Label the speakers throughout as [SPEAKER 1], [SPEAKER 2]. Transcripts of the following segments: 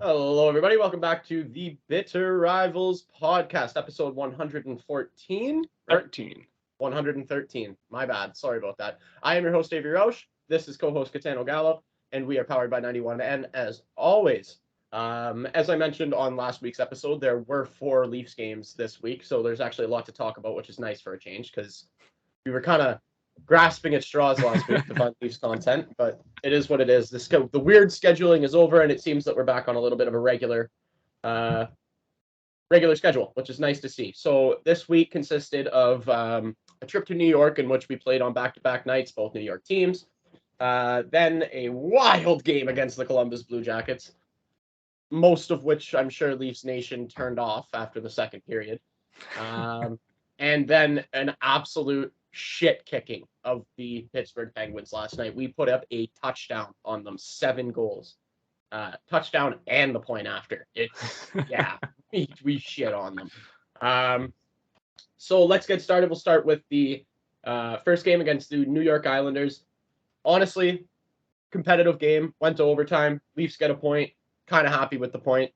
[SPEAKER 1] Hello, everybody. Welcome back to the Bitter Rivals podcast, episode 114. Right?
[SPEAKER 2] 13.
[SPEAKER 1] 113. My bad. Sorry about that. I am your host, Avery. This is co-host Gitano, and we are powered by 91. And as always, as I mentioned on last week's episode, there were 4 Leafs games this week, so there's actually a lot to talk about, which is nice for a change because we were kind of grasping at straws last week to find Leafs content, but it is what it is. The weird scheduling is over, and it seems that we're back on a little bit of a regular schedule, which is nice to see. So this week consisted of a trip to New York, in which we played on back-to-back nights, both New York teams. Then a wild game against the Columbus Blue Jackets, most of which I'm sure Leafs Nation turned off after the second period. And then an absolute shit kicking of the Pittsburgh Penguins last night. We put up a touchdown on them, 7 goals. Touchdown and the point after. We shit on them. So let's get started. We'll start with the first game against the New York Islanders. Honestly, competitive game, went to overtime. Leafs get a point. Kind of happy with the point.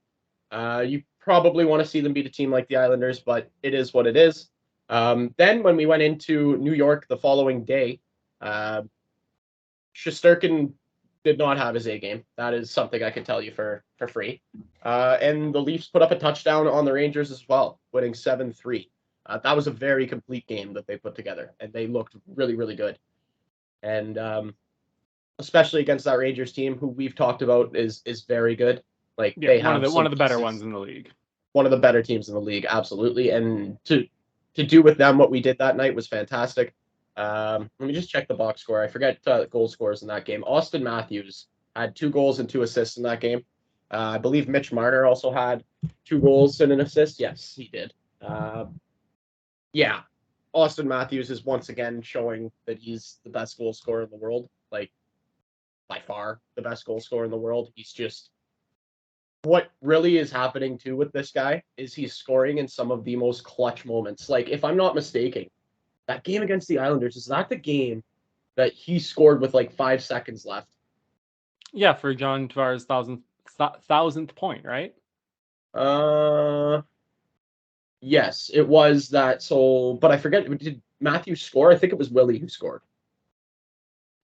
[SPEAKER 1] You probably want to see them beat a team like the Islanders, but it is what it is. Then when we went into New York the following day, Shesterkin did not have his A game. That is something I can tell you for free. And the Leafs put up a touchdown on the Rangers as well, winning 7-3. That was a very complete game that they put together, and they looked really, really good. And especially against that Rangers team, who we've talked about is very good. Like they have
[SPEAKER 2] one of the better ones in the league.
[SPEAKER 1] One of the better teams in the league, absolutely. And to do with them what we did that night was fantastic. Let me just check the box score. I forget goal scores in that game. Austin Matthews had 2 goals and 2 assists in that game. I believe Mitch Marner also had 2 goals and an assist. Yes, he did. Austin Matthews is once again showing that he's the best goal scorer in the world. Like, by far the best goal scorer in the world. He's just... What really is happening, too, with this guy is he's scoring in some of the most clutch moments. Like, if I'm not mistaken, that game against the Islanders, is that the game that he scored with, 5 seconds left?
[SPEAKER 2] Yeah, for John Tavares' thousandth point, right?
[SPEAKER 1] Yes, it was that. So, but I forget, did Matthew score? I think it was Willie who scored.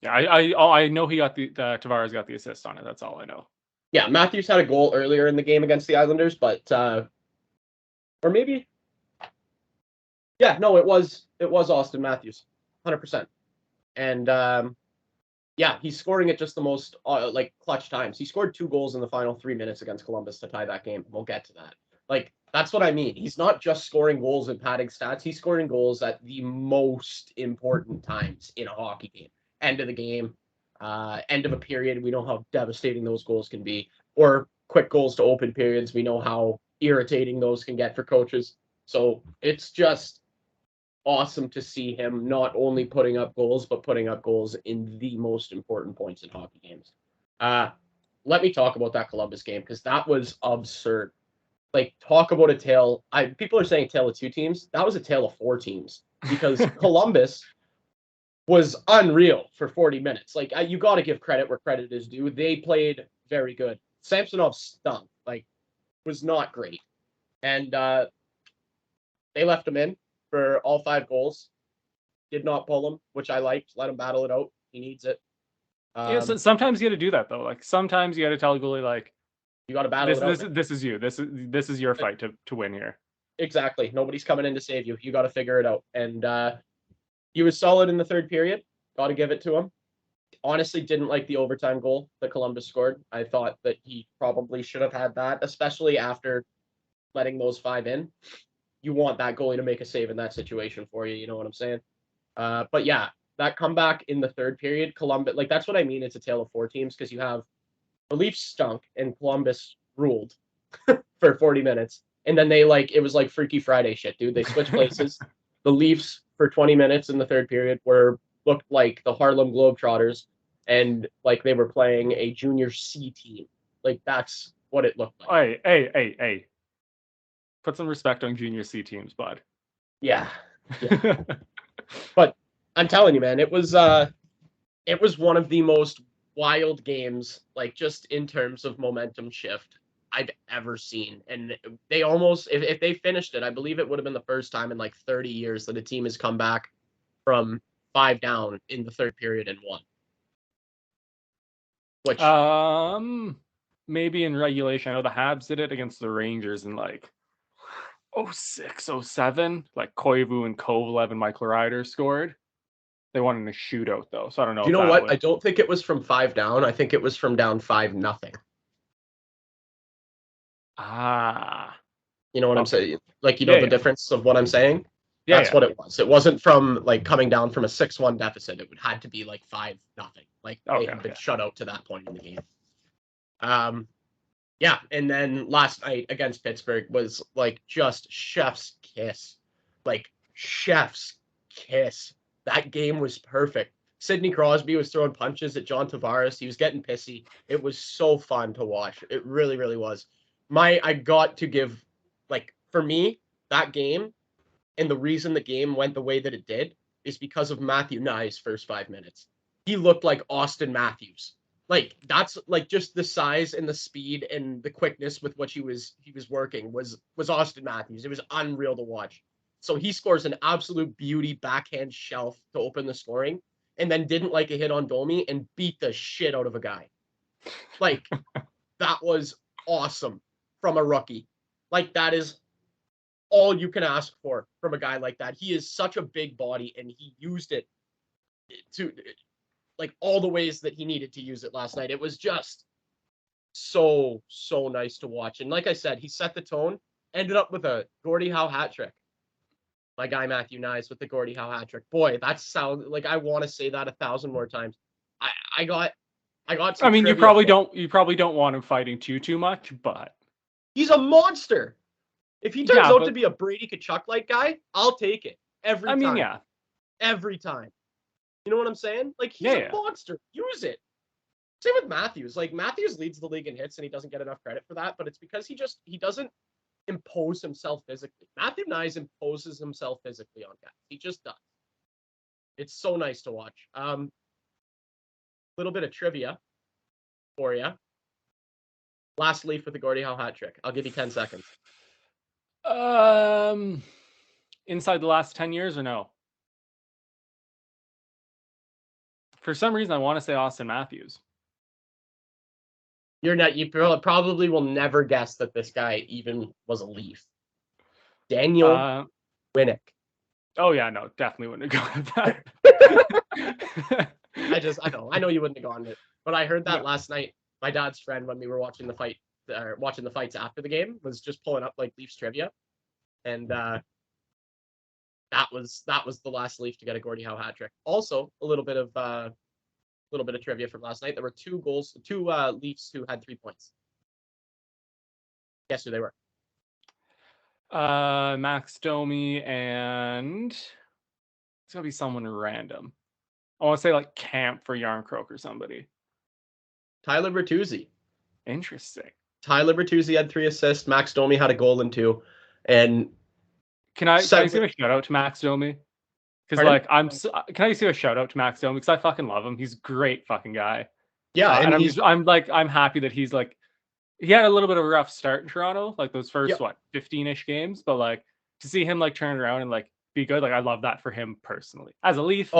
[SPEAKER 2] Yeah, I know he got the Tavares got the assist on it. That's all I know.
[SPEAKER 1] Yeah, Matthews had a goal earlier in the game against the Islanders, but or maybe, yeah, no, it was Austin Matthews, 100%, and he's scoring at just the most clutch times. He scored 2 goals in the final 3 minutes against Columbus to tie that game. We'll get to that. That's what I mean. He's not just scoring goals and padding stats. He's scoring goals at the most important times in a hockey game. End of the game. End of a period, we know how devastating those goals can be. Or quick goals to open periods, we know how irritating those can get for coaches. So it's just awesome to see him not only putting up goals, but putting up goals in the most important points in hockey games. Let me talk about that Columbus game, because that was absurd. Talk about a tale. People are saying tale of 2 teams. That was a tale of 4 teams, because Columbus was unreal for 40 minutes. You got to give credit where credit is due. They played very good. Samsonov stunk. Was not great. And they left him in for all 5 goals. Did not pull him, which I liked. Let him battle it out. He needs it.
[SPEAKER 2] So sometimes you got to do that, though. Sometimes you got to tell a goalie,
[SPEAKER 1] you got to battle it out.
[SPEAKER 2] This is you. This is your fight to win here.
[SPEAKER 1] Exactly. Nobody's coming in to save you. You got to figure it out. And he was solid in the third period. Got to give it to him. Honestly, didn't like the overtime goal that Columbus scored. I thought that he probably should have had that, especially after letting those 5 in. You want that goalie to make a save in that situation for you. You know what I'm saying? But yeah, that comeback in the third period, Columbus, that's what I mean. It's a tale of 4 teams, because you have the Leafs stunk and Columbus ruled for 40 minutes. And then they it was like Freaky Friday shit, dude. They switched places. The Leafs for 20 minutes in the third period looked like the Harlem Globetrotters, and they were playing a junior C team. That's what it looked
[SPEAKER 2] like. Hey. Put some respect on junior C teams, bud.
[SPEAKER 1] Yeah. But I'm telling you, man, it was one of the most wild games, just in terms of momentum shift I've ever seen. And they almost, if they finished it, I believe it would have been the first time in like 30 years that a team has come back from 5 down in the third period and won. Which
[SPEAKER 2] maybe in regulation. I know the Habs did it against the Rangers in like 06, 07. Like Koivu and Kovalev and Michael Ryder scored. They won in a shootout though, so I don't know.
[SPEAKER 1] Do you know what? I don't think it was from 5 down. I think it was from down 5-0. You know what I'm saying? Like, you know the difference of what I'm saying? That's what it was. It wasn't from like coming down from a 6-1 deficit. It would had to be like 5-0. Like they had been shut out to that point in the game. Yeah, and then last night against Pittsburgh was like just chef's kiss. Like chef's kiss. That game was perfect. Sidney Crosby was throwing punches at John Tavares. He was getting pissy. It was so fun to watch. It really, really was. I got to give, like, for me, that game, and the reason the game went the way that it did is because of Matthew Nye's first 5 minutes. He looked like Austin Matthews. Like, that's like just the size and the speed and the quickness with which he was working was Austin Matthews. It was unreal to watch. So he scores an absolute beauty backhand shelf to open the scoring, and then didn't like a hit on Domi and beat the shit out of a guy. Like, that was awesome from a rookie. Like, that is all you can ask for from a guy like that. He is such a big body, and he used it to like all the ways that he needed to use it last night. It was just so nice to watch. And like I said, he set the tone, ended up with a Gordie Howe hat trick. My guy Matthew Nyes with the Gordie Howe hat trick. Boy, that sounds like I want to say that 1,000 more times. I got some
[SPEAKER 2] I mean, you probably don't want him fighting too much, but
[SPEAKER 1] he's a monster. If he turns out to be a Brady Tkachuk-like guy, I'll take it every time. I mean, every time. You know what I'm saying? Like, he's a monster. Use it. Same with Matthews. Like, Matthews leads the league in hits, and he doesn't get enough credit for that, but it's because he doesn't impose himself physically. Matthew Nyes imposes himself physically on guys. He just does. It's so nice to watch. Little bit of trivia for you. Last Leaf with the Gordie Howe hat trick. I'll give you 10 seconds.
[SPEAKER 2] Inside the last 10 years or no? For some reason, I want to say Austin Matthews.
[SPEAKER 1] You probably will never guess that this guy even was a Leaf. Daniel Winnick.
[SPEAKER 2] Oh yeah, no, definitely wouldn't have gone with that.
[SPEAKER 1] I know you wouldn't have gone with it, but I heard that last night. My dad's friend, when we were watching the fights after the game, was just pulling up like Leafs trivia, and that was the last Leaf to get a Gordie Howe hat trick. Also, a little bit of trivia from last night. There were two Leafs who had 3 points. Guess who they were?
[SPEAKER 2] Max Domi and it's gonna be someone random. I want to say like Camp for Yarncroke or somebody.
[SPEAKER 1] Tyler Bertuzzi.
[SPEAKER 2] Interesting.
[SPEAKER 1] Tyler Bertuzzi had 3 assists. Max Domi had a goal and 2. And
[SPEAKER 2] can I give a shout out to Max Domi? Because like can I give a shout out to Max Domi? Because I fucking love him. He's a great fucking guy.
[SPEAKER 1] Yeah,
[SPEAKER 2] and I'm happy that he's like, he had a little bit of a rough start in Toronto, like those first 15-ish games, but like to see him like turn around and like be good, like I love that for him personally. As a Leaf,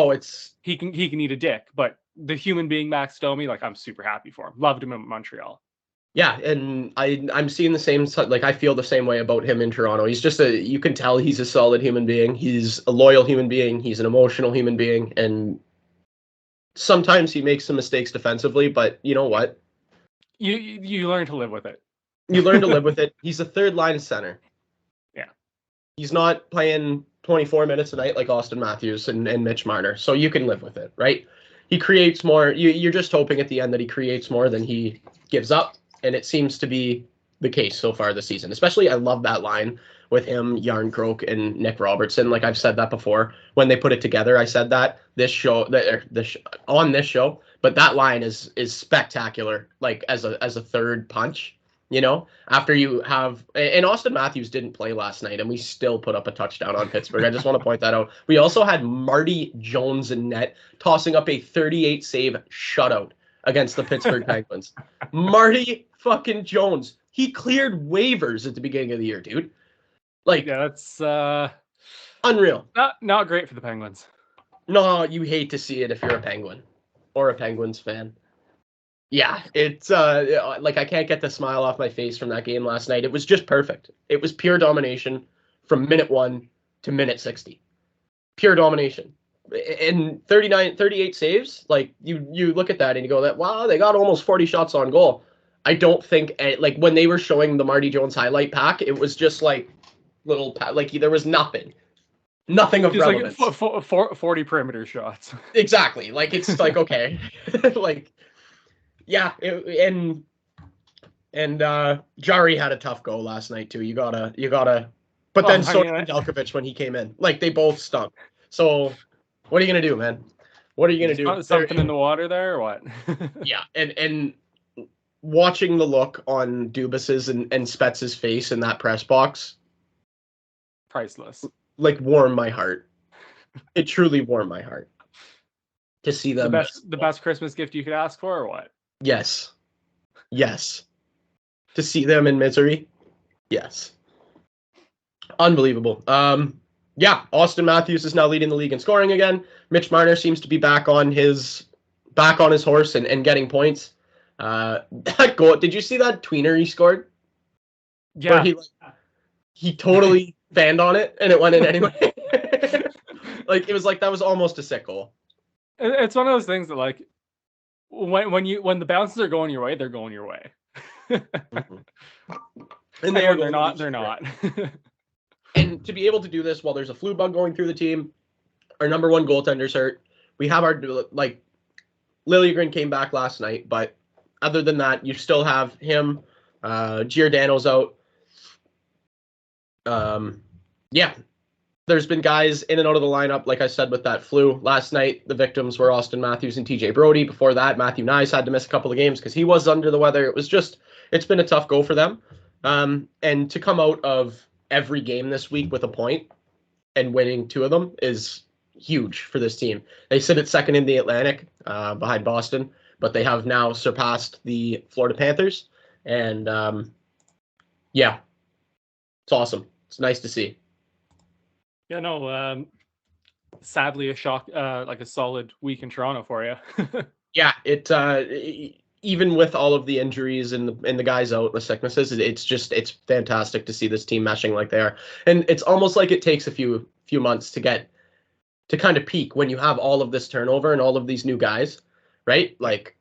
[SPEAKER 2] he can eat a dick, but the human being Max Domi, like I'm super happy for him. Loved him in Montreal.
[SPEAKER 1] Yeah, and I'm seeing the same, like I feel the same way about him in Toronto. He's just you can tell he's a solid human being. He's a loyal human being. He's an emotional human being, and sometimes he makes some mistakes defensively, but you know what?
[SPEAKER 2] You learn to live with it.
[SPEAKER 1] You learn to live with it. He's a third line center.
[SPEAKER 2] Yeah.
[SPEAKER 1] He's not playing 24 minutes a night like Austin Matthews and Mitch Marner, so you can live with it, right? He creates more. You're just hoping at the end that he creates more than he gives up, and it seems to be the case so far this season. Especially, I love that line with him, Yarncroke, and Nick Robertson. Like I've said that before. When they put it together, I said that on this show. But that line is spectacular. Like as a third punch, you know. After you have, and Austin Matthews didn't play last night, and we still put up a touchdown on Pittsburgh. I just want to point that out. We also had Marty Jones in net, tossing up a 38 save shutout against the Pittsburgh Penguins. Marty fucking Jones, He cleared waivers at the beginning of the year, dude. Like,
[SPEAKER 2] yeah, that's
[SPEAKER 1] unreal.
[SPEAKER 2] Not great for the Penguins.
[SPEAKER 1] No, you hate to see it if you're a Penguin or a Penguins fan. Yeah, it's like I can't get the smile off my face from that game last night. It was just perfect. It was pure domination from minute 1 to minute 60. Pure domination. And 38 saves, like you look at that and you go, that wow, they got almost 40 shots on goal. I don't think like when they were showing the Marty Jones highlight pack, it was just like little like there was nothing of
[SPEAKER 2] just
[SPEAKER 1] relevance.
[SPEAKER 2] Like 40 perimeter shots.
[SPEAKER 1] Exactly. Like it's like okay, like yeah, and Jari had a tough go last night too. You gotta. But then so did Delkovich when he came in. Like they both stunk. So what are you gonna do, man? What are you gonna do?
[SPEAKER 2] Something in the water there, or what?
[SPEAKER 1] Yeah, and watching the look on Dubas's and Spez's face in that press box,
[SPEAKER 2] priceless.
[SPEAKER 1] Like warmed my heart. It truly warmed my heart to see them.
[SPEAKER 2] The best Christmas gift you could ask for, or what?
[SPEAKER 1] Yes. To see them in misery. Yes. Unbelievable. Yeah, Austin Matthews is now leading the league in scoring again. Mitch Marner seems to be back on his horse and getting points. That goal, did you see that tweener he scored?
[SPEAKER 2] Yeah.
[SPEAKER 1] Where he totally fanned on it and it went in anyway. Like it was like that was almost a sick goal.
[SPEAKER 2] It's one of those things that like when the bounces are going your way, they're going your way.
[SPEAKER 1] Mm-hmm.
[SPEAKER 2] And they're not.
[SPEAKER 1] And to be able to do this while there's a flu bug going through the team, our number one goaltender's hurt. We have our like Liljegren came back last night, but other than that, you still have him. Giordano's out. Yeah, there's been guys in and out of the lineup, like I said, with that flu. Last night, the victims were Austin Matthews and TJ Brody. Before that, Matthew Nyes had to miss a couple of games because he was under the weather. It's been a tough go for them. And to come out of every game this week with a point and winning 2 of them is huge for this team. They sit at second in the Atlantic behind Boston, but they have now surpassed the Florida Panthers. And yeah, it's awesome. It's nice to see.
[SPEAKER 2] Yeah, no, sadly a shock, like a solid week in Toronto for you.
[SPEAKER 1] Yeah, even with all of the injuries and the guys out, the sicknesses, it's fantastic to see this team meshing like they are. And it's almost like it takes a few months to kind of peak when you have all of this turnover and all of these new guys, right? Like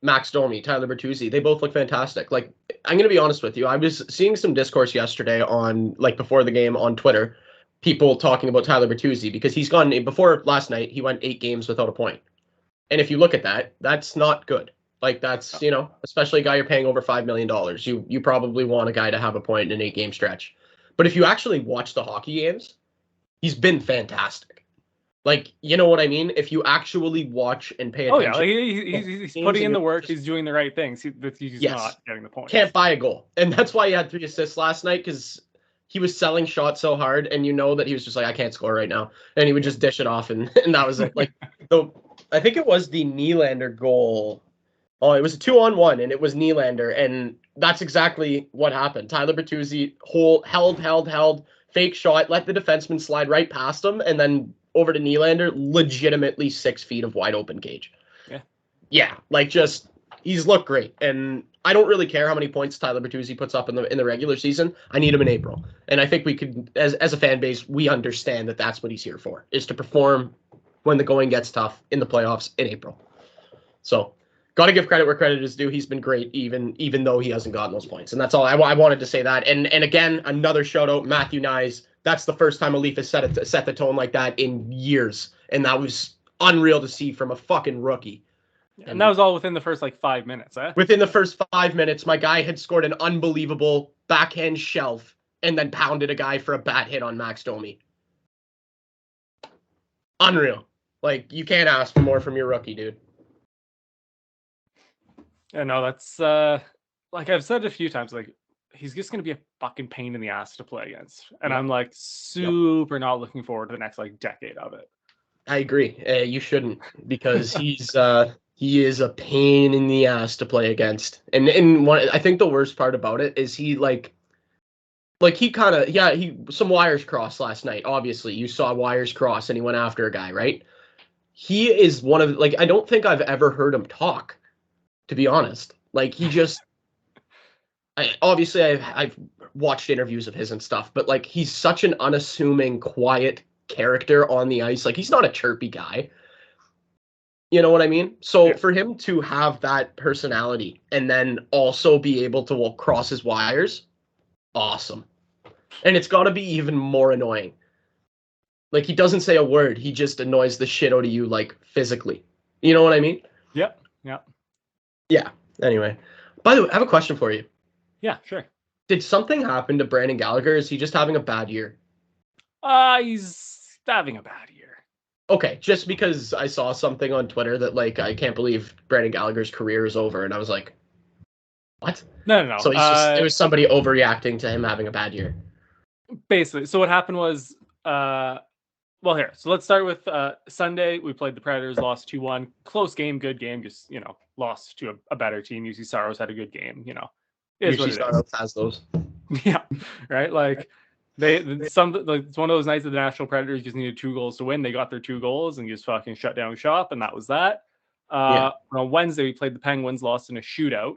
[SPEAKER 1] Max Domi, Tyler Bertuzzi, they both look fantastic. Like I'm going to be honest with you, I was seeing some discourse yesterday on like before the game on Twitter, people talking about Tyler Bertuzzi because he's gone before last night. He went 8 games without a point. And if you look at that, that's not good. Like that's, especially a guy you're paying over $5 million. You probably want a guy to have a point in an 8-game stretch. But if you actually watch the hockey games, he's been fantastic. Like, you know what I mean? If you actually watch and pay attention.
[SPEAKER 2] Oh yeah, he's putting in the work. He's doing the right things. He's not getting the point.
[SPEAKER 1] Can't buy a goal. And that's why he had 3 assists last night because he was selling shots so hard and that he was just like, I can't score right now. And he would just dish it off and that was it. Like, I think it was the Nylander goal. Oh, it was a 2-on-1 and it was Nylander. And that's exactly what happened. Tyler Bertuzzi held, fake shot, let the defenseman slide right past him, and then over to Nylander, legitimately 6 feet of wide open cage. Yeah, like just he's looked great. And I don't really care how many points Tyler Bertuzzi puts up in the regular season. I need him in April. And I think we could, as a fan base, we understand that that's what he's here for, is to perform when the going gets tough in the playoffs in April. So got to give credit where credit is due. He's been great, even though he hasn't gotten those points. And that's all. I wanted to say that. And again, another shout out, Matthew Nyes. That's the first time a Leaf has set the tone like that in years. And that was unreal to see from a fucking rookie.
[SPEAKER 2] And that was all within the first 5 minutes, eh?
[SPEAKER 1] Within the first 5 minutes, my guy had scored an unbelievable backhand shelf and then pounded a guy for a bat hit on Max Domi. Unreal. Like, you can't ask for more from your rookie, dude.
[SPEAKER 2] Yeah, no, that's like I've said a few times, like he's just gonna be a fucking pain in the ass to play against. And I'm super not looking forward to the next decade of it.
[SPEAKER 1] I agree. You shouldn't, because He is a pain in the ass to play against. And I think the worst part about it is he he kind of, he some wires crossed last night. Obviously, you saw wires cross and he went after a guy, right? He is one of I don't think I've ever heard him talk, to be honest. Like he just obviously I've watched interviews of his and stuff, but like he's such an unassuming, quiet character on the ice. Like he's not a chirpy guy. You know what I mean? So
[SPEAKER 2] Yeah.
[SPEAKER 1] for him to have that personality and then also be able to cross his wires, awesome. And it's got to be even more annoying. Like he doesn't say a word, he just annoys the shit out of you, like physically. You know what I mean?
[SPEAKER 2] Yep. Yep.
[SPEAKER 1] Yeah. Anyway, by the way, I have a question for you.
[SPEAKER 2] Yeah, sure.
[SPEAKER 1] Did something happen to Brandon Gallagher? Is he just having a bad year?
[SPEAKER 2] He's having a bad year.
[SPEAKER 1] Okay, just because I saw something on Twitter that like I can't believe Brandon Gallagher's career is over, and I was like, what?
[SPEAKER 2] No.
[SPEAKER 1] So it was somebody overreacting to him having a bad year.
[SPEAKER 2] Basically, so what happened was, well, here. So let's start with Sunday. We played the Predators, lost 2-1. Close game, good game. Just lost to a better team. UC Saros had a good game. Is what it is.
[SPEAKER 1] Has those.
[SPEAKER 2] Yeah, right. Like it's one of those nights that the National Predators just needed 2 goals to win. They got their 2 goals and just fucking shut down shop, and that was that. On Wednesday, we played the Penguins, lost in a shootout.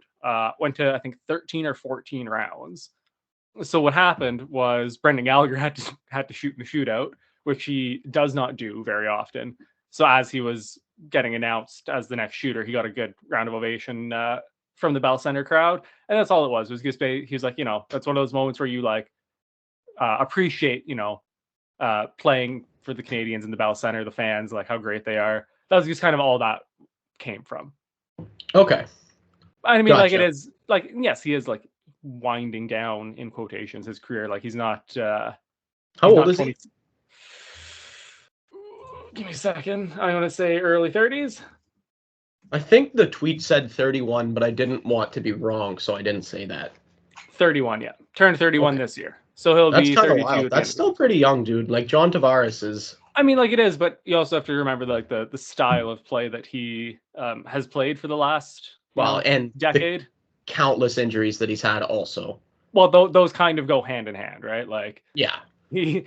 [SPEAKER 2] Went to I think 13 or 14 rounds. So what happened was Brendan Gallagher had to shoot in the shootout, which he does not do very often. So as he was getting announced as the next shooter, he got a good round of ovation from the Bell Center crowd, and that's all it was. It was just he was like, that's one of those moments where you like appreciate, playing for the Canadians in the Bell Center, the fans, like how great they are. That was just kind of all that came from.
[SPEAKER 1] Okay.
[SPEAKER 2] I mean, like it is like, yes, he is like winding down in quotations his career. Like he's not. How
[SPEAKER 1] old is he?
[SPEAKER 2] Give me a second. I want to say early 30s.
[SPEAKER 1] I think the tweet said 31, but I didn't want to be wrong, so I didn't say that.
[SPEAKER 2] 31, yeah. Turned 31 this year. So he'll be 32.
[SPEAKER 1] Wild. That's still pretty young, dude. Like John Tavares is.
[SPEAKER 2] I mean, like it is, but you also have to remember like the style of play that he has played for the last
[SPEAKER 1] and
[SPEAKER 2] decade.
[SPEAKER 1] Countless injuries that he's had also.
[SPEAKER 2] Well, those kind of go hand in hand, right? Like I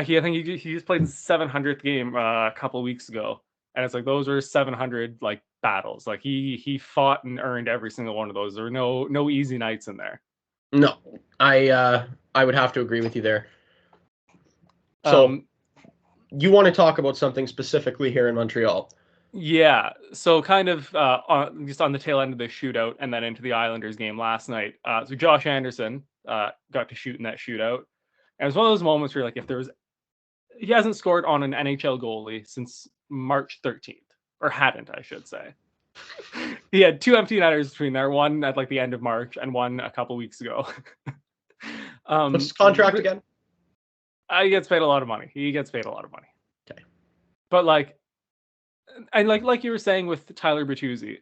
[SPEAKER 2] think he just played the 700th game a couple of weeks ago, and it's like those are 700 like battles. Like he fought and earned every single one of those. There were no easy nights in there.
[SPEAKER 1] No, I would have to agree with you there. So you want to talk about something specifically here in Montreal?
[SPEAKER 2] Yeah, so kind of just on the tail end of the shootout and then into the Islanders game last night. So Josh Anderson got to shoot in that shootout. And it was one of those moments where like he hasn't scored on an NHL goalie since March 13th, or hadn't, I should say. He had 2 empty netters between there, one at like the end of March and one a couple weeks ago.
[SPEAKER 1] What's his contract again?
[SPEAKER 2] He gets paid a lot of money.
[SPEAKER 1] Okay.
[SPEAKER 2] But like, and like you were saying with Tyler Bertuzzi,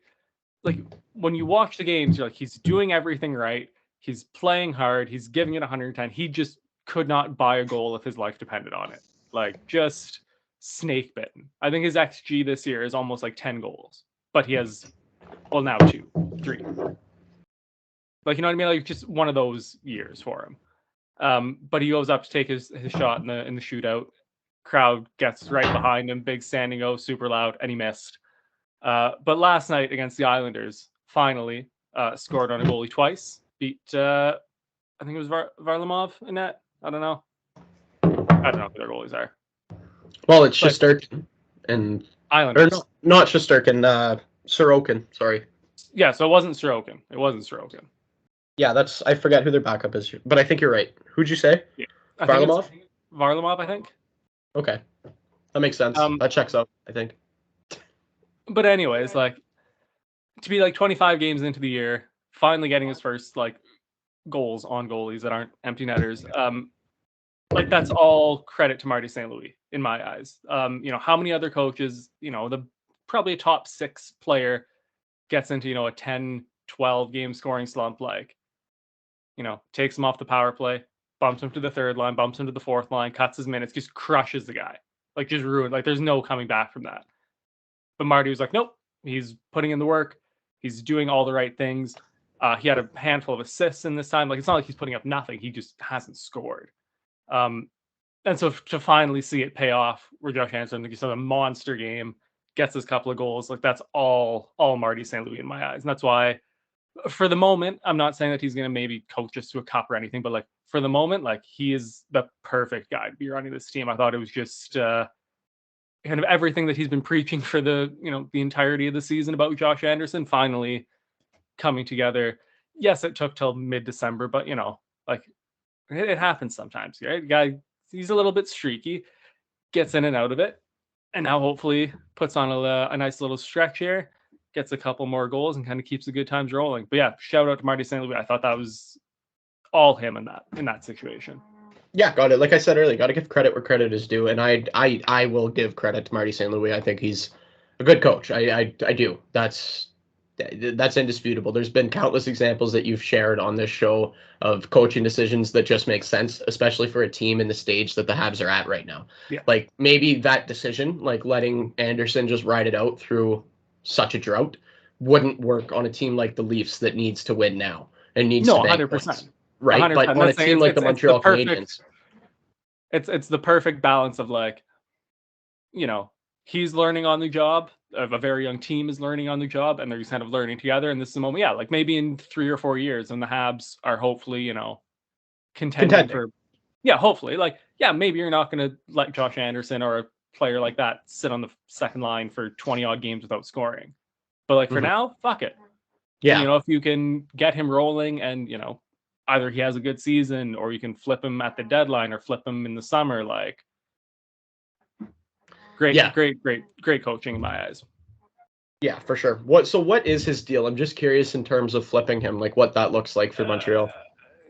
[SPEAKER 2] like when you watch the games, you're like, he's doing everything right. He's playing hard. He's giving it 110. He just could not buy a goal if his life depended on it. Like just snake bitten. I think his XG this year is almost like 10 goals, but he has, well, now 2, 3. Like, you know what I mean? Like just one of those years for him. But he goes up to take his shot in the shootout. Crowd gets right behind him, big standing O, super loud, and he missed. But last night against the Islanders, finally scored on a goalie twice. Beat, I think it was Varlamov in net. I don't know who their goalies are.
[SPEAKER 1] Well, it's Shesterkin and
[SPEAKER 2] Islanders.
[SPEAKER 1] Or not Shesterkin, Sorokin. Sorry.
[SPEAKER 2] Yeah, so it wasn't Sorokin.
[SPEAKER 1] Yeah, I forget who their backup is, but I think you're right. Who'd you say?
[SPEAKER 2] Yeah.
[SPEAKER 1] Varlamov,
[SPEAKER 2] I think.
[SPEAKER 1] Okay, that makes sense. That checks out, I think.
[SPEAKER 2] But anyways, like to be like 25 games into the year, finally getting his first like goals on goalies that aren't empty netters. Like that's all credit to Marty St. Louis in my eyes. How many other coaches, probably a top 6 player gets into, a 10, 12 game scoring slump, like, takes him off the power play, bumps him to the 3rd line, bumps him to the 4th line, cuts his minutes, just crushes the guy. Like just ruined. Like there's no coming back from that. But Marty was like, nope, He's putting in the work. He's doing all the right things. He had a handful of assists in this time. Like, it's not like he's putting up nothing. He just hasn't scored. And so to finally see it pay off, where Josh Anderson gets a monster game, gets his couple of goals, like that's all Marty St. Louis in my eyes. And that's why, for the moment, I'm not saying that he's going to maybe coach us to a cup or anything, but like for the moment, like he is the perfect guy to be running this team. I thought it was just kind of everything that he's been preaching for the entirety of the season about Josh Anderson finally coming together. Yes, it took till mid-December, but like it happens sometimes, right? Guy, he's a little bit streaky, gets in and out of it, and now hopefully puts on a nice little stretch here, gets a couple more goals, and kind of keeps the good times rolling. But yeah, shout out to Marty St. Louis. I thought that was all him in that situation.
[SPEAKER 1] Yeah, got it. Like I said earlier, got to give credit where credit is due, and I will give credit to Marty St. Louis. I think he's a good coach. I do. That's indisputable. There's been countless examples that you've shared on this show of coaching decisions that just make sense, especially for a team in the stage that the Habs are at right now.
[SPEAKER 2] Yeah.
[SPEAKER 1] Like maybe that decision, like letting Anderson just ride it out through such a drought, wouldn't work on a team like the Leafs that needs to win now and needs to bank
[SPEAKER 2] 100%.
[SPEAKER 1] points. Right,
[SPEAKER 2] 100%.
[SPEAKER 1] but on a team like the Montreal Canadiens,
[SPEAKER 2] it's the perfect balance of like, he's learning on the job, of a very young team is learning on the job, and they're just kind of learning together. And this is the moment, like maybe in 3 or 4 years, when the Habs are hopefully, contending for, hopefully, like, maybe you're not going to let Josh Anderson or a player like that sit on the second line for 20 odd games without scoring. But like for now, fuck it.
[SPEAKER 1] Yeah.
[SPEAKER 2] And, if you can get him rolling and, either he has a good season or you can flip him at the deadline or flip him in the summer, like great coaching in my eyes.
[SPEAKER 1] Yeah, for sure. What is his deal? I'm just curious in terms of flipping him, like what that looks like for Montreal.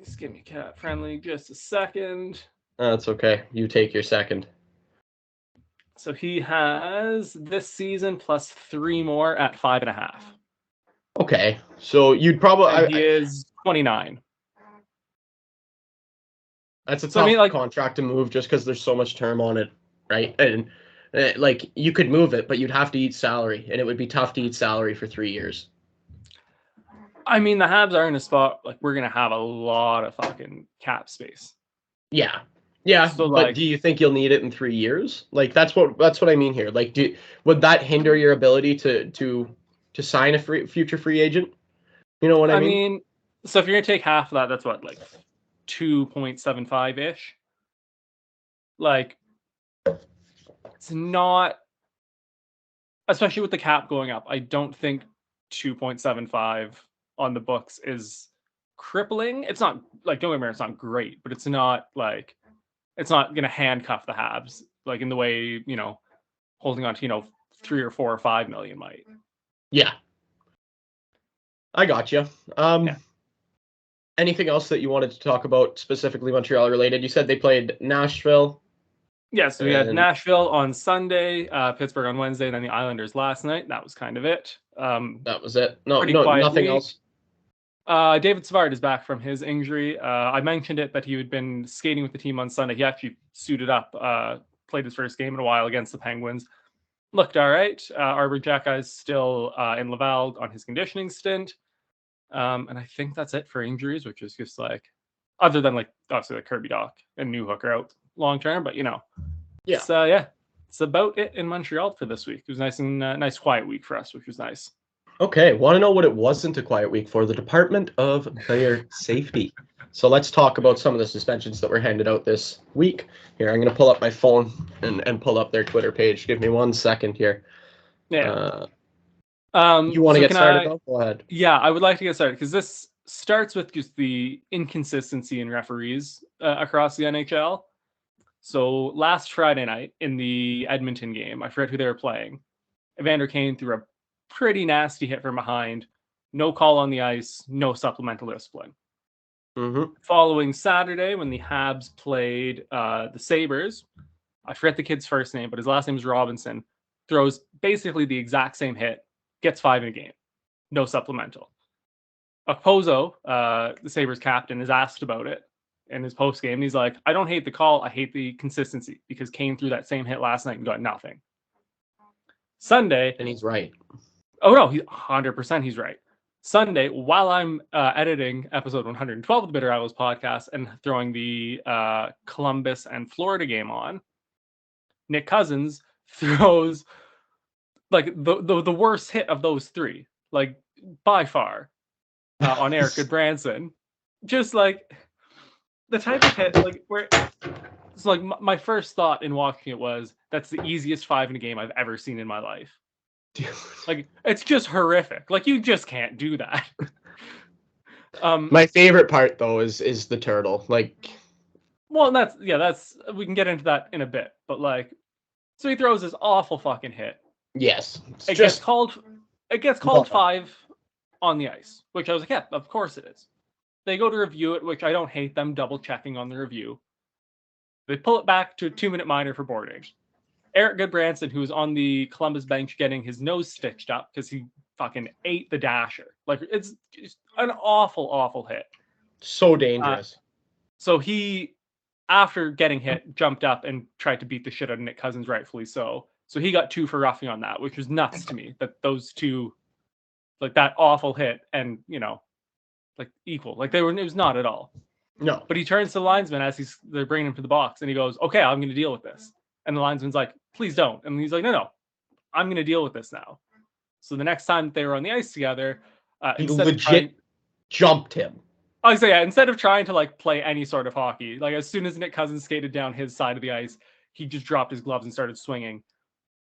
[SPEAKER 2] Just give me cat friendly just a second.
[SPEAKER 1] That's okay. You take your second.
[SPEAKER 2] So he has this season plus 3 more at 5.5.
[SPEAKER 1] Okay, so you'd probably
[SPEAKER 2] he is 29.
[SPEAKER 1] That's a tough contract to move just because there's so much term on it, right? And like you could move it, but you'd have to eat salary, and it would be tough to eat salary for 3 years.
[SPEAKER 2] I mean, the Habs are in a spot like we're gonna have a lot of fucking cap space.
[SPEAKER 1] Yeah,
[SPEAKER 2] so,
[SPEAKER 1] but do you think you'll need it in 3 years? Like that's what I mean here. Like, would that hinder your ability to sign a future free agent? You know what I mean?
[SPEAKER 2] I mean, so if you're gonna take half of that, that's what, like 2.75 ish. Like, it's not, especially with the cap going up. I don't think 2.75 on the books is crippling. It's not like, don't get me wrong, it's not great, but it's not like, it's not going to handcuff the Habs like in the way, holding on to, 3 or 4 or 5 million might.
[SPEAKER 1] Yeah. I got you. Anything else that you wanted to talk about specifically Montreal related? You said they played Nashville.
[SPEAKER 2] Yes, we had Nashville on Sunday, Pittsburgh on Wednesday, and then the Islanders last night. That was kind of it.
[SPEAKER 1] That was it. No, nothing else.
[SPEAKER 2] David Savard is back from his injury. I mentioned it that he had been skating with the team on Sunday. He actually suited up, played his first game in a while against the Penguins. Looked all right. Arbor Jack is still in Laval on his conditioning stint. And I think that's it for injuries, which is just like, other than like obviously like Kirby Dach and Newhook are out long term, but it's about it in Montreal for this week. It was nice and nice quiet week for us, which was nice.
[SPEAKER 1] Okay, want to know what it wasn't a quiet week for? The Department of Player Safety. So let's talk about some of the suspensions that were handed out this week. Here, I'm going to pull up my phone and pull up their Twitter page. Give me 1 second here.
[SPEAKER 2] Yeah.
[SPEAKER 1] You want to get started, though? Go ahead.
[SPEAKER 2] Yeah, I would like to get started because this starts with just the inconsistency in referees across the NHL. So last Friday night in the Edmonton game, I forget who they were playing. Evander Kane threw a pretty nasty hit from behind. No call on the ice, no supplemental discipline.
[SPEAKER 1] Mm-hmm.
[SPEAKER 2] Following Saturday, when the Habs played the Sabres, I forget the kid's first name, but his last name is Robinson, throws basically the exact same hit, gets 5 in a game. No supplemental. Okposo, the Sabres captain, is asked about it in his post-game. And he's like, I don't hate the call, I hate the consistency, because Kane threw that same hit last night and got nothing. Sunday.
[SPEAKER 1] And he's right.
[SPEAKER 2] Oh no, 100% he's right. Sunday, while I'm editing episode 112 of the Bitter Rivals podcast and throwing the Columbus and Florida game on, Nick Cousins throws like the worst hit of those three, like by far, on Eric Goodbranson. Just like the type of hit, like where it's like my first thought in watching it was that's the easiest 5 in a game I've ever seen in my life. Like it's just horrific. Like you just can't do that.
[SPEAKER 1] My favorite part though is the turtle. Like,
[SPEAKER 2] well, that's we can get into that in a bit. But like, so he throws this awful fucking hit.
[SPEAKER 1] yes,
[SPEAKER 2] It gets called 5 on the ice, which I was like, yeah, of course it is. They go to review it, which I don't hate them double checking on the review. They pull it back to a 2-minute minor for boarding. Eric Goodbranson, who was on the Columbus bench getting his nose stitched up because he fucking ate the dasher. Like, it's just an awful, awful hit.
[SPEAKER 1] So dangerous.
[SPEAKER 2] So he, after getting hit, jumped up and tried to beat the shit out of Nick Cousins, rightfully so. So he got 2 for roughing on that, which was nuts to me, that those two, like that awful hit and, like equal. Like it was not at all.
[SPEAKER 1] No.
[SPEAKER 2] But he turns to the linesman as they're bringing him to the box and he goes, okay, I'm going to deal with this. And the linesman's like, please don't. And he's like, no, I'm going to deal with this now. So the next time they were on the ice together,
[SPEAKER 1] he legit jumped him.
[SPEAKER 2] I say, yeah, instead of trying to like play any sort of hockey, like as soon as Nick Cousins skated down his side of the ice, he just dropped his gloves and started swinging,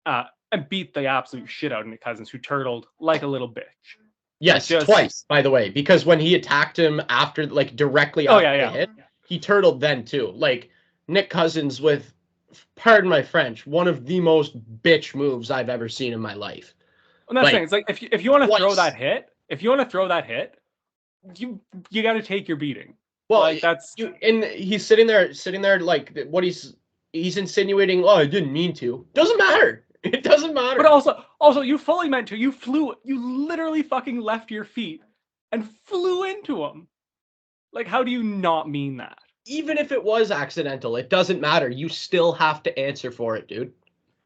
[SPEAKER 2] and beat the absolute shit out of Nick Cousins, who turtled like a little bitch.
[SPEAKER 1] Yes, twice, by the way, because when he attacked him after, like directly after the hit, he turtled then too. Like Nick Cousins with, pardon my French, one of the most bitch moves I've ever seen in my life.
[SPEAKER 2] And that's the thing. It's like if you want to throw that hit, you got to take your beating.
[SPEAKER 1] Well,
[SPEAKER 2] like that's
[SPEAKER 1] and he's sitting there like what he's insinuating. Oh, I didn't mean to. Doesn't matter. It doesn't matter.
[SPEAKER 2] But also, you fully meant to. You literally fucking left your feet and flew into him. Like, how do you not mean that?
[SPEAKER 1] Even if it was accidental, it doesn't matter. You still have to answer for it, dude.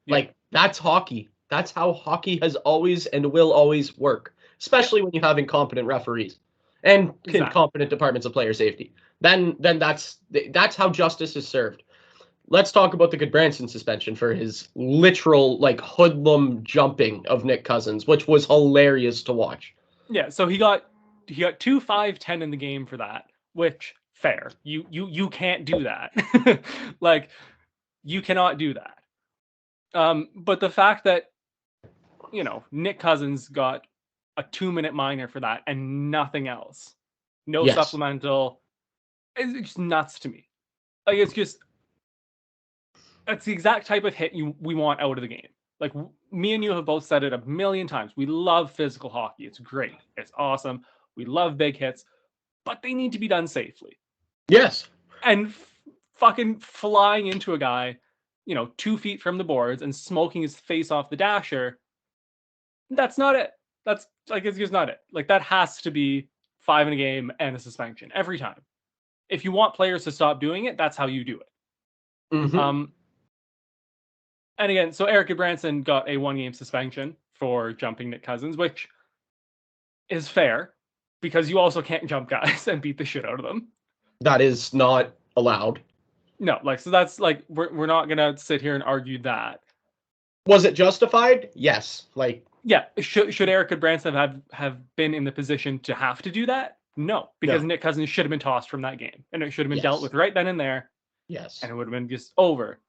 [SPEAKER 1] Yeah. Like, that's hockey. That's how hockey has always and will always work, especially when you have incompetent referees and incompetent departments of player safety. Then that's how justice is served. Let's talk about the Goodbranson suspension for his literal like hoodlum jumping of Nick Cousins, which was hilarious to watch.
[SPEAKER 2] Yeah, so he got 2, 5, 10 in the game for that, which fair. You can't do that. Like you cannot do that. But the fact that Nick Cousins got a 2-minute minor for that and nothing else, no supplemental, it's just nuts to me. Like that's the exact type of hit we want out of the game. Like me and you have both said it a million times. We love physical hockey. It's great. It's awesome. We love big hits, but they need to be done safely.
[SPEAKER 1] Yes.
[SPEAKER 2] And fucking flying into a guy, 2 feet from the boards and smoking his face off the dasher. That's not it. That's like, it's just not it. Like that has to be 5 in a game and a suspension every time. If you want players to stop doing it, that's how you do it.
[SPEAKER 1] Mm-hmm.
[SPEAKER 2] And again, so Eric Goodbranson got a 1-game suspension for jumping Nick Cousins, which is fair because you also can't jump guys and beat the shit out of them.
[SPEAKER 1] That is not allowed.
[SPEAKER 2] No, like, so that's like, we're not going to sit here and argue that.
[SPEAKER 1] Was it justified? Yes. Like,
[SPEAKER 2] yeah. Should Eric Goodbranson have been in the position to have to do that? No, because Nick Cousins should have been tossed from that game and it should have been dealt with right then and there.
[SPEAKER 1] Yes.
[SPEAKER 2] And it would have been just over.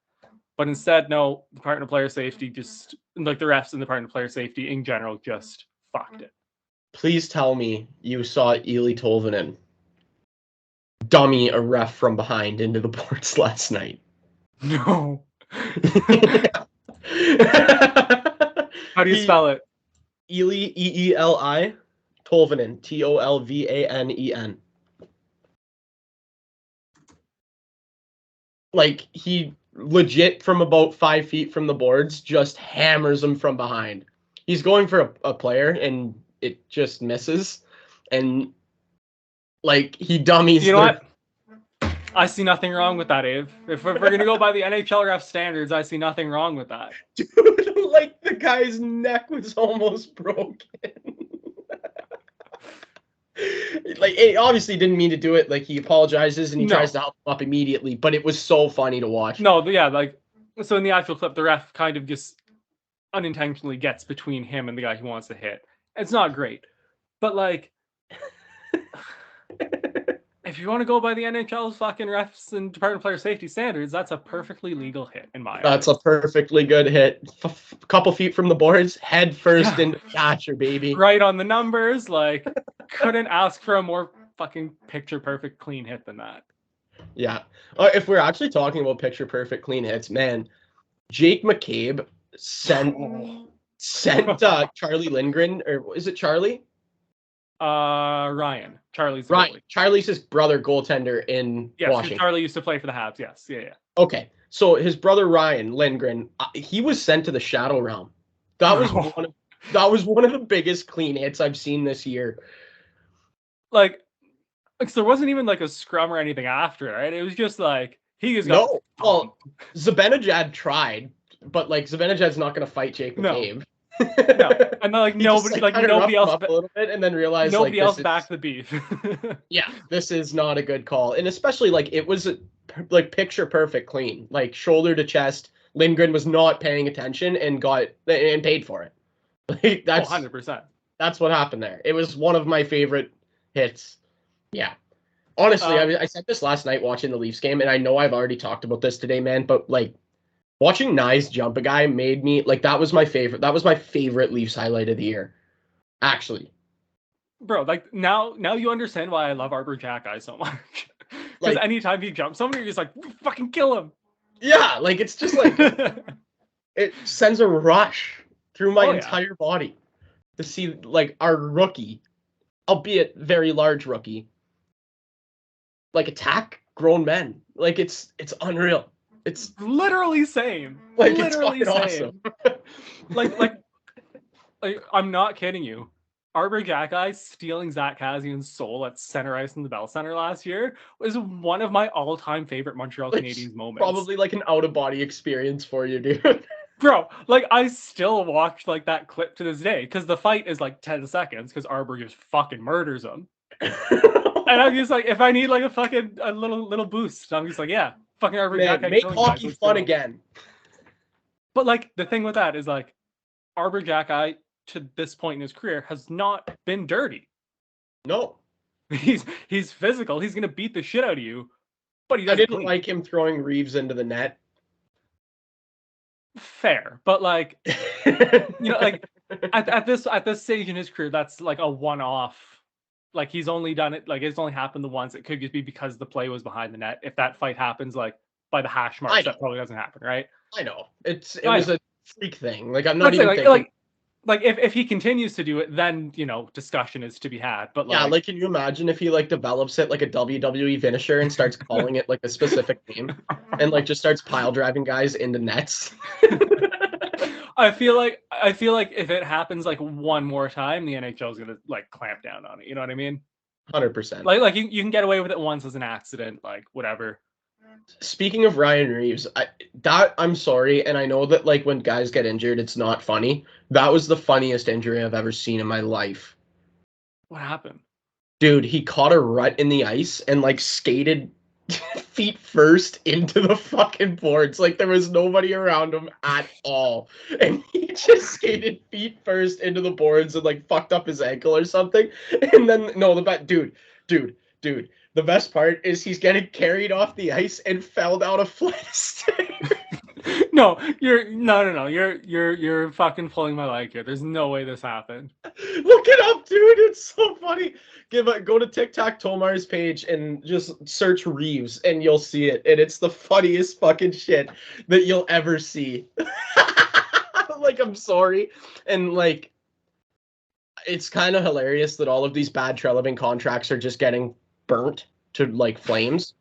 [SPEAKER 2] But instead, no, the Department of Player Safety just, like the refs and the Department of Player Safety in general, just fucked it.
[SPEAKER 1] Please tell me you saw Eeli Tolvanen dummy a ref from behind into the boards last night.
[SPEAKER 2] No. How do you spell it?
[SPEAKER 1] Eeli, E-E-L-I, Tolvanen, T-O-L-V-A-N-E-N. Like, he legit from about 5 feet from the boards just hammers him from behind. He's going for a player and it just misses. And like he dummies.
[SPEAKER 2] You know what? I see nothing wrong with that, Ave. If we're going to go by the NHL ref standards, I see nothing wrong with that.
[SPEAKER 1] Dude, Like the guy's neck was almost broken. Like, he obviously didn't mean to do it. Like, he apologizes and he tries to help him up immediately, but it was so funny to watch.
[SPEAKER 2] No, yeah, like, so in the actual clip, the ref kind of just unintentionally gets between him and the guy he wants to hit. It's not great, but like, if you want to go by the NHL's fucking refs and Department of Player Safety standards, that's a perfectly legal hit in my eyes.
[SPEAKER 1] That's a perfectly good hit. Couple feet from the boards, head first into the catcher, baby.
[SPEAKER 2] Right on the numbers. Like, couldn't ask for a more fucking picture perfect clean hit than that.
[SPEAKER 1] Yeah. If we're actually talking about picture perfect clean hits, man, Jake McCabe sent Charlie Lindgren, or is it Charlie?
[SPEAKER 2] Ryan. Charlie's the
[SPEAKER 1] Ryan.
[SPEAKER 2] goalie.
[SPEAKER 1] Charlie's his brother goaltender in Washington.
[SPEAKER 2] Charlie used to play for the Habs. Yes. Yeah.
[SPEAKER 1] Okay. So his brother Ryan Lindgren, he was sent to the Shadow Realm. That was one of the biggest clean hits I've seen this year.
[SPEAKER 2] Like, there wasn't even like a scrum or anything after it, right? It was just like he just got
[SPEAKER 1] Well, Zibanejad tried, but like Zibanejad's not going to fight Jake McCabe.
[SPEAKER 2] No, and like nobody else
[SPEAKER 1] up a little bit, and then realized
[SPEAKER 2] nobody else backed the beef.
[SPEAKER 1] Yeah, this is not a good call, and especially like it was like picture perfect clean, like shoulder to chest. Lindgren was not paying attention and paid for it. Like, that's
[SPEAKER 2] 100%.
[SPEAKER 1] That's what happened there. It was one of my favorite hits. Yeah. Honestly, I said this last night watching the Leafs game, and I know I've already talked about this today, man, but like watching Nyes jump a guy made me like that was my favorite. That was my favorite Leafs highlight of the year. Actually.
[SPEAKER 2] Bro, like now you understand why I love Arbor Jack Guy so much. Because anytime he jumps someone, you're just like, fucking kill him.
[SPEAKER 1] Yeah, like it's just like it sends a rush through my entire body to see like our rookie, albeit very large rookie, like attack grown men. Like it's unreal. It's
[SPEAKER 2] literally same.
[SPEAKER 1] Like
[SPEAKER 2] literally
[SPEAKER 1] it's
[SPEAKER 2] same.
[SPEAKER 1] Awesome.
[SPEAKER 2] like I'm not kidding you. Arbor Jackeye stealing Zach Kassian's soul at center ice in the Bell Center last year was one of my all-time favorite Montreal Canadiens moments.
[SPEAKER 1] Probably like an out-of-body experience for you, dude.
[SPEAKER 2] Bro, like I still watch like that clip to this day because the fight is like 10 seconds because Arbor just fucking murders him. And I'm just like, if I need like a little boost, I'm just like, yeah, fucking Arbor Jackeye.
[SPEAKER 1] Make hockey fun again.
[SPEAKER 2] But like the thing with that is like Arbor Jackeye to this point in his career has not been dirty.
[SPEAKER 1] No.
[SPEAKER 2] He's physical. He's gonna beat the shit out of you, but he doesn't.
[SPEAKER 1] I didn't like him throwing Reeves into the net.
[SPEAKER 2] Fair, but like like at this stage in his career, that's like a one-off. Like he's only done it. Like it's only happened the once. It could just be because the play was behind the net. If that fight happens like by the hash marks, that probably doesn't happen, right?
[SPEAKER 1] I know it was a freak thing. Like I'm not even thinking.
[SPEAKER 2] Like if he continues to do it, then discussion is to be had. But
[SPEAKER 1] like can you imagine if he like develops it like a WWE finisher and starts calling it like a specific name and like just starts pile driving guys into nets?
[SPEAKER 2] I feel like if it happens like one more time, the NHL is gonna like clamp down on it. You know what I mean?
[SPEAKER 1] 100%.
[SPEAKER 2] Like you can get away with it once as an accident, like whatever.
[SPEAKER 1] Speaking of Ryan Reeves, I'm sorry, and I know that like when guys get injured, it's not funny. That was the funniest injury I've ever seen in my life.
[SPEAKER 2] What happened?
[SPEAKER 1] Dude, he caught a rut in the ice and like skated feet first into the fucking boards. Like there was nobody around him at all. And he just skated feet first into the boards and like fucked up his ankle or something. And then dude. The best part is he's getting carried off the ice and fell down a flight of stairs.
[SPEAKER 2] No, you're fucking pulling my leg here. There's no way this happened.
[SPEAKER 1] Look it up, dude. It's so funny. Go to TikTok Tomar's page and just search Reeves and you'll see it. And it's the funniest fucking shit that you'll ever see. Like, I'm sorry. And like, it's kind of hilarious that all of these bad Treliving contracts are just getting burnt to like flames.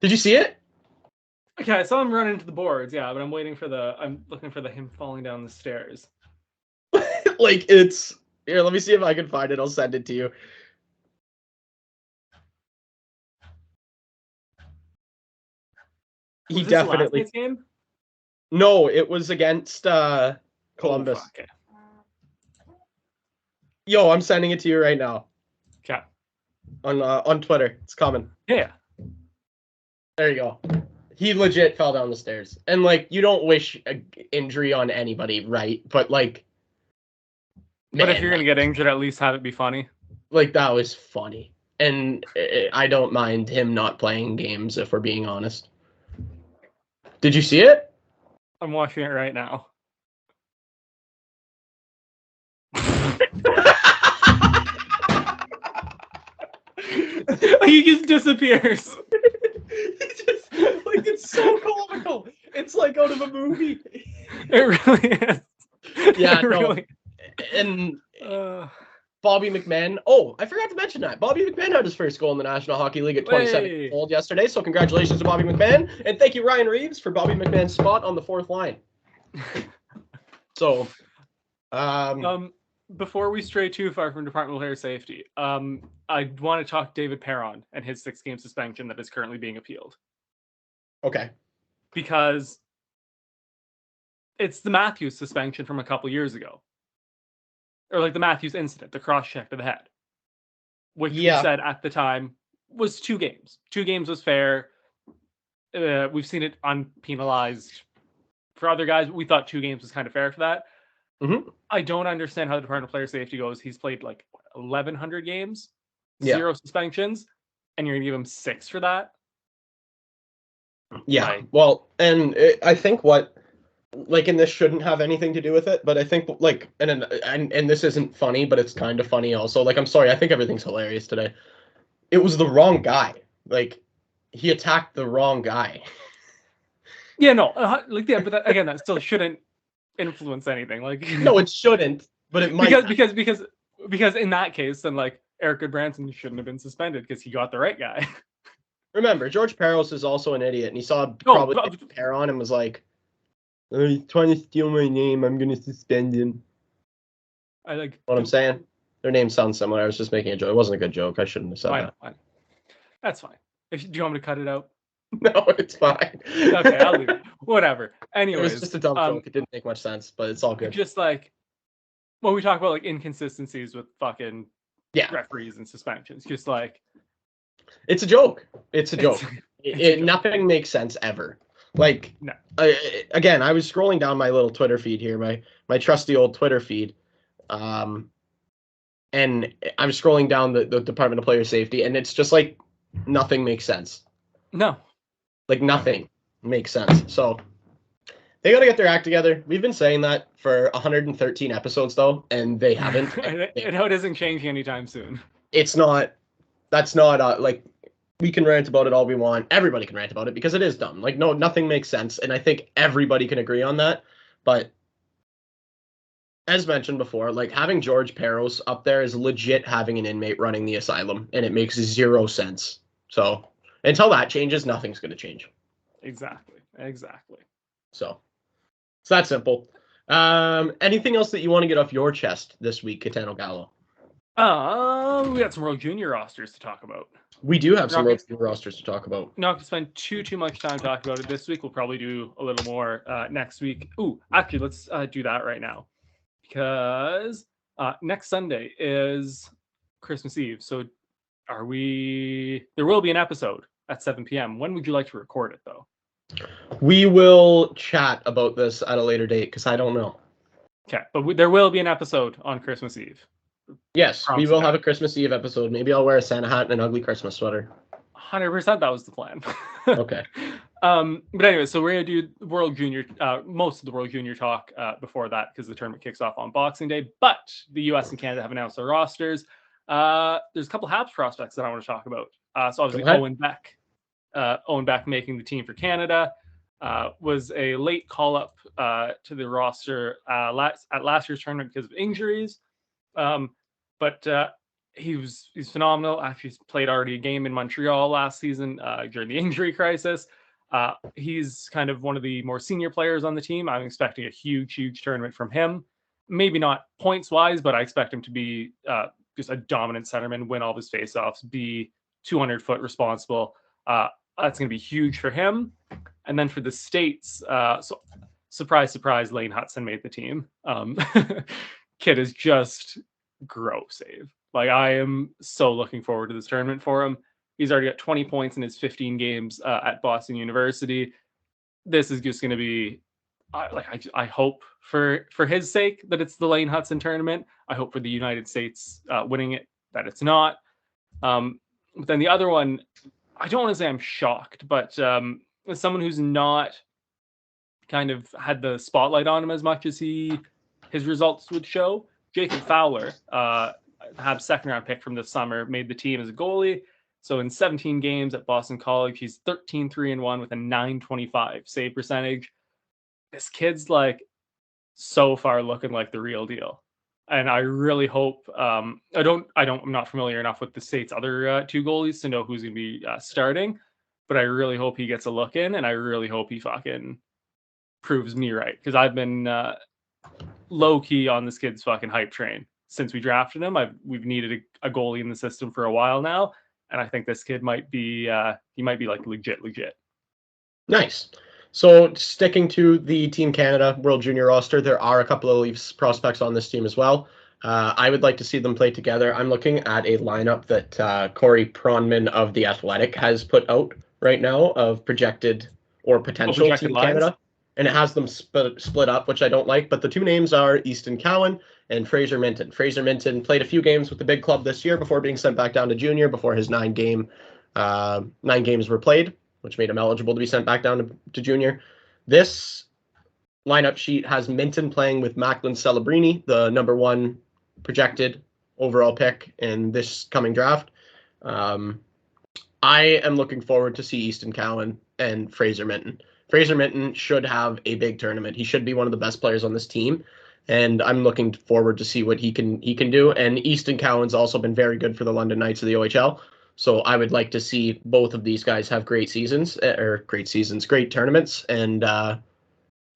[SPEAKER 1] Did you see it?
[SPEAKER 2] Okay, I saw him run into the boards, yeah, but I'm looking for him falling down the stairs.
[SPEAKER 1] Like it's here, let me see if I can find it. I'll send it to you. He definitely
[SPEAKER 2] game?
[SPEAKER 1] No, it was against Columbus.
[SPEAKER 2] Oh, okay.
[SPEAKER 1] Yo, I'm sending it to you right now.
[SPEAKER 2] Okay.
[SPEAKER 1] On Twitter. It's coming.
[SPEAKER 2] Yeah.
[SPEAKER 1] There you go. He legit fell down the stairs. And, like, you don't wish an injury on anybody, right? But, like,
[SPEAKER 2] But if
[SPEAKER 1] man,
[SPEAKER 2] you're going to get injured, at least have it be funny.
[SPEAKER 1] like, that was funny. And I don't mind him not playing games, if we're being honest. Did you see it?
[SPEAKER 2] I'm watching it right now. He just disappears.
[SPEAKER 1] Like, it's so comical. It's like out of a movie.
[SPEAKER 2] It really is.
[SPEAKER 1] Yeah,
[SPEAKER 2] It
[SPEAKER 1] no.
[SPEAKER 2] really.
[SPEAKER 1] And Bobby McMahon. Oh, I forgot to mention that. Bobby McMahon had his first goal in the National Hockey League at 27 years old yesterday. So congratulations to Bobby McMahon. And thank you, Ryan Reeves, for Bobby McMahon's spot on the fourth line. So,
[SPEAKER 2] before we stray too far from Department of Player Safety, I want to talk David Perron and his 6-game suspension that is currently being appealed.
[SPEAKER 1] Okay.
[SPEAKER 2] Because it's the Matthews suspension from a couple years ago. Or like the Matthews incident, the cross-check to the head. Which we said at the time was 2 games. 2 games was fair. We've seen it unpenalized for other guys. We thought 2 games was kind of fair for that.
[SPEAKER 1] Mm-hmm.
[SPEAKER 2] I don't understand how the Department of Player Safety goes. He's played like 1,100 games,
[SPEAKER 1] Yeah.
[SPEAKER 2] 0 suspensions, and you're going to give him 6 for that?
[SPEAKER 1] Yeah.
[SPEAKER 2] Like,
[SPEAKER 1] well, and I think and this shouldn't have anything to do with it, but I think, like, and this isn't funny, but it's kind of funny also. Like, I'm sorry, I think everything's hilarious today. It was the wrong guy. Like, he attacked the wrong guy.
[SPEAKER 2] Yeah, no, but that still shouldn't influence anything. Like,
[SPEAKER 1] no, it shouldn't, but it might.
[SPEAKER 2] Because in that case, then like Eric Goodbranson shouldn't have been suspended because he got the right guy.
[SPEAKER 1] Remember, George Peros is also an idiot, and he saw Perron and was like, he's trying to steal my name. I'm going to suspend him.
[SPEAKER 2] I like
[SPEAKER 1] what I'm saying. Their names sound similar. I was just making a joke. It wasn't a good joke. I shouldn't have said that.
[SPEAKER 2] Fine. That's fine. Do you want me to cut it out?
[SPEAKER 1] No, it's fine.
[SPEAKER 2] Okay, I'll leave it. Whatever. Anyways,
[SPEAKER 1] it was just a dumb joke. It didn't make much sense, but it's all good.
[SPEAKER 2] Just like when we talk about like inconsistencies with fucking referees and suspensions, just like
[SPEAKER 1] it's a joke. It's a joke. Nothing makes sense ever. Like,
[SPEAKER 2] no.
[SPEAKER 1] Again, I was scrolling down my little Twitter feed here, my trusty old Twitter feed, and I'm scrolling down the Department of Player Safety, and it's just like nothing makes sense.
[SPEAKER 2] No.
[SPEAKER 1] Like, nothing makes sense. So they got to get their act together. We've been saying that for 113 episodes, though, and they haven't.
[SPEAKER 2] I know it isn't changing anytime soon.
[SPEAKER 1] It's not. That's not like, we can rant about it all we want. Everybody can rant about it because it is dumb. Like, no, nothing makes sense, and I think everybody can agree on that. But as mentioned before, like, having George Peros up there is legit having an inmate running the asylum, and it makes 0 sense. So until that changes, nothing's going to change.
[SPEAKER 2] Exactly.
[SPEAKER 1] So it's that simple. Anything else that you want to get off your chest this week, Gitano Gallo?
[SPEAKER 2] We got some World Junior rosters to talk about.
[SPEAKER 1] We do have some World Junior rosters to talk about.
[SPEAKER 2] Not going to spend too much time talking about it this week. We'll probably do a little more next week. Ooh, actually, let's do that right now. Because next Sunday is Christmas Eve. So there will be an episode at 7 p.m. When would you like to record it, though?
[SPEAKER 1] We will chat about this at a later date, because I don't know.
[SPEAKER 2] Okay, but there will be an episode on Christmas Eve.
[SPEAKER 1] Yes, we will have a Christmas Eve episode. Maybe I'll wear a Santa hat and an ugly Christmas sweater.
[SPEAKER 2] 100% that was the plan.
[SPEAKER 1] Okay.
[SPEAKER 2] But anyway, so we're going to do World Junior, most of the World Junior talk before that, because the tournament kicks off on Boxing Day. But the US and Canada have announced their rosters. There's a couple Habs prospects that I want to talk about. So obviously Owen Beck making the team for Canada, was a late call-up to the roster at last year's tournament because of injuries. But he's phenomenal. Actually, he's played already a game in Montreal last season during the injury crisis. He's kind of one of the more senior players on the team. I'm expecting a huge tournament from him. Maybe not points-wise, but I expect him to be just a dominant centerman, win all of his faceoffs, be 200-foot responsible. That's going to be huge for him. And then for the States, surprise, surprise, Lane Hutson made the team. Kid is just gross, Ave. Like, I am so looking forward to this tournament for him. He's already got 20 points in his 15 games at Boston University. This is just going to be, I hope for his sake that it's the Lane Hutson tournament. I hope for the United States winning it that it's not. But then the other one, I don't want to say I'm shocked, but as someone who's not kind of had the spotlight on him as much as his results would show, Jacob Fowler, Habs second round pick from this summer, made the team as a goalie. So in 17 games at Boston College, he's 13-3-1 with a .925 save percentage. This kid's like so far looking like the real deal. And I really hope I'm not familiar enough with the state's other two goalies to know who's going to be starting, but I really hope he gets a look in, and I really hope he fucking proves me right, because I've been low key on this kid's fucking hype train since we drafted him. We've needed a goalie in the system for a while now, and I think this kid might be like legit.
[SPEAKER 1] Nice. So sticking to the Team Canada World Junior roster, there are a couple of Leafs prospects on this team as well. I would like to see them play together. I'm looking at a lineup that Corey Pronman of The Athletic has put out right now of projected or potential
[SPEAKER 2] projected
[SPEAKER 1] Team
[SPEAKER 2] lines?
[SPEAKER 1] Canada. And it has them split up, which I don't like. But the two names are Easton Cowan and Fraser Minton. Fraser Minton played a few games with the big club this year before being sent back down to junior, before his 9 games were played, which made him eligible to be sent back down to junior. This lineup sheet has Minton playing with Macklin Celebrini, the number 1 projected overall pick in this coming draft. I am looking forward to see Easton Cowan and Fraser Minton. Fraser Minton should have a big tournament. He should be one of the best players on this team, and I'm looking forward to see what he can do. And Easton Cowan's also been very good for the London Knights of the OHL. So I would like to see both of these guys have great tournaments, and kind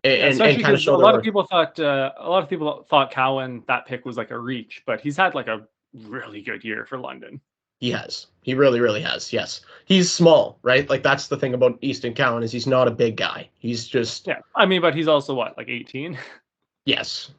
[SPEAKER 1] of show
[SPEAKER 2] a lot of people thought Cowan, that pick was like a reach, but he's had like a really good year for London.
[SPEAKER 1] He has. He really, really has. Yes. He's small, right? Like, that's the thing about Easton Cowan, is he's not a big guy. He's just...
[SPEAKER 2] Yeah. I mean, but he's also what, like 18?
[SPEAKER 1] Yes.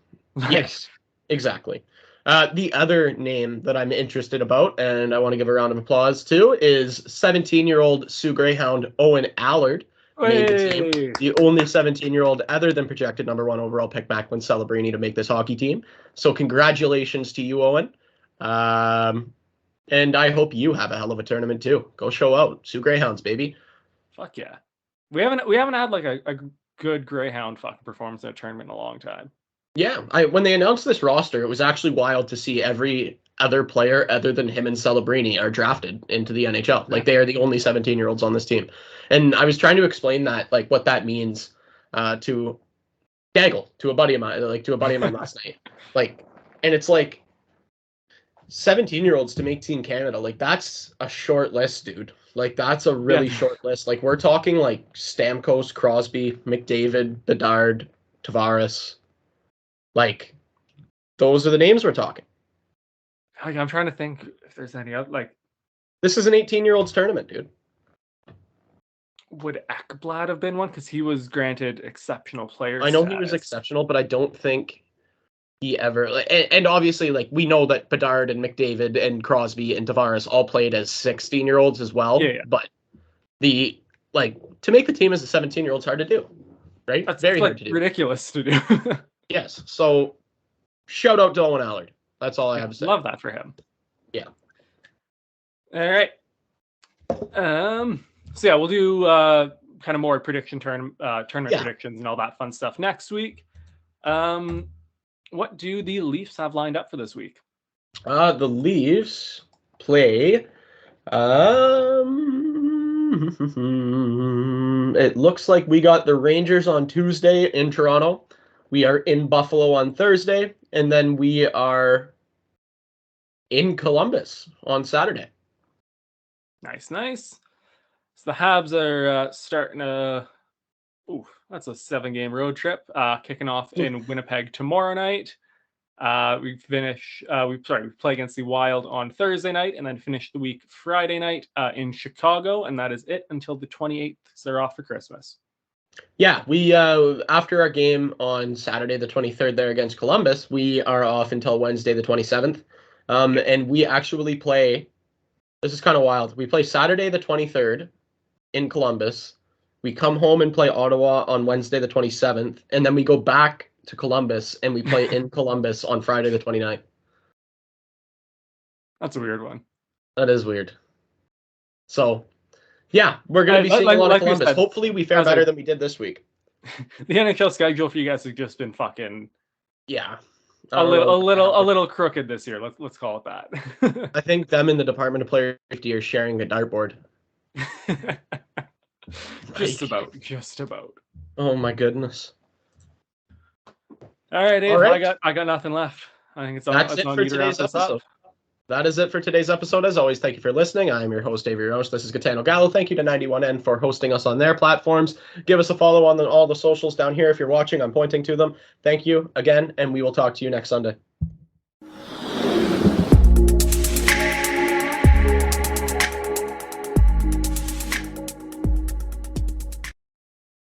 [SPEAKER 1] Yes. Exactly. The other name that I'm interested about, and I want to give a round of applause to, is 17-year-old Sioux Greyhound Owen Allard. Made the team. The only 17-year-old other than projected number 1 overall pick Macklin Celebrini to make this hockey team. So congratulations to you, Owen. And I hope you have a hell of a tournament too. Go show out. Sioux Greyhounds, baby.
[SPEAKER 2] Fuck yeah. We haven't had like a good Greyhound fucking performance in a tournament in a long time.
[SPEAKER 1] Yeah. When they announced this roster, it was actually wild to see every other player other than him and Celebrini are drafted into the NHL. Like, they are the only 17-year-olds on this team. And I was trying to explain that, like, what that means to Gaggle, to a buddy of mine last night. Like, and it's like, 17-year-olds to make Team Canada, like, that's a short list, dude. Like, that's a really short list. Like, we're talking like Stamkos, Crosby, McDavid, Bedard, Tavares. Like, those are the names we're talking.
[SPEAKER 2] I'm trying to think if there's any other, like...
[SPEAKER 1] This is an 18-year-olds tournament, dude.
[SPEAKER 2] Would Ekblad have been one? Because he was granted exceptional player
[SPEAKER 1] I know
[SPEAKER 2] status.
[SPEAKER 1] he was exceptional, but I don't think he ever... And obviously, like, we know that Bedard and McDavid and Crosby and Tavares all played as 16-year-olds as well.
[SPEAKER 2] Yeah.
[SPEAKER 1] But to make the team as a 17-year-old is hard to do, right?
[SPEAKER 2] That's
[SPEAKER 1] very
[SPEAKER 2] like
[SPEAKER 1] hard to do.
[SPEAKER 2] Ridiculous to do.
[SPEAKER 1] Yes. So, shout out to Owen Allard. That's all I have to say.
[SPEAKER 2] Love that for him.
[SPEAKER 1] Yeah.
[SPEAKER 2] All right. So yeah, we'll do kind of more tournament predictions and all that fun stuff next week. What do the Leafs have lined up for this week?
[SPEAKER 1] The Leafs play. It looks like we got the Rangers on Tuesday in Toronto. We are in Buffalo on Thursday, and then we are in Columbus on Saturday.
[SPEAKER 2] Nice. So the Habs are starting that's a 7-game road trip, kicking off in Winnipeg tomorrow night. We play against the Wild on Thursday night, and then finish the week Friday night in Chicago, and that is it until the 28th, so they're off for Christmas.
[SPEAKER 1] Yeah, we after our game on Saturday the 23rd there against Columbus, we are off until Wednesday the 27th. And we actually play, this is kind of wild. We play Saturday the 23rd in Columbus. We come home and play Ottawa on Wednesday the 27th, and then we go back to Columbus and we play in Columbus on Friday the 29th.
[SPEAKER 2] That's a weird one.
[SPEAKER 1] That is weird. So, yeah, we're going to be seeing a lot of Columbus.
[SPEAKER 2] Said,
[SPEAKER 1] hopefully we fare better than we did this week.
[SPEAKER 2] The NHL schedule for you guys has just been fucking
[SPEAKER 1] a
[SPEAKER 2] little crooked this year. Let's call it that.
[SPEAKER 1] I think them in the Department of Player Safety are sharing a dartboard.
[SPEAKER 2] Just about.
[SPEAKER 1] Oh my goodness.
[SPEAKER 2] All right, Dave, I got nothing left. I think
[SPEAKER 1] that's it for today's episode. That is it for today's episode. As always, thank you for listening. I'm your host, Avery. This is Gitano Gallo. Thank you to 91N for hosting us on their platforms. Give us a follow on all the socials down here. If you're watching, I'm pointing to them. Thank you again, and we will talk to you next Sunday.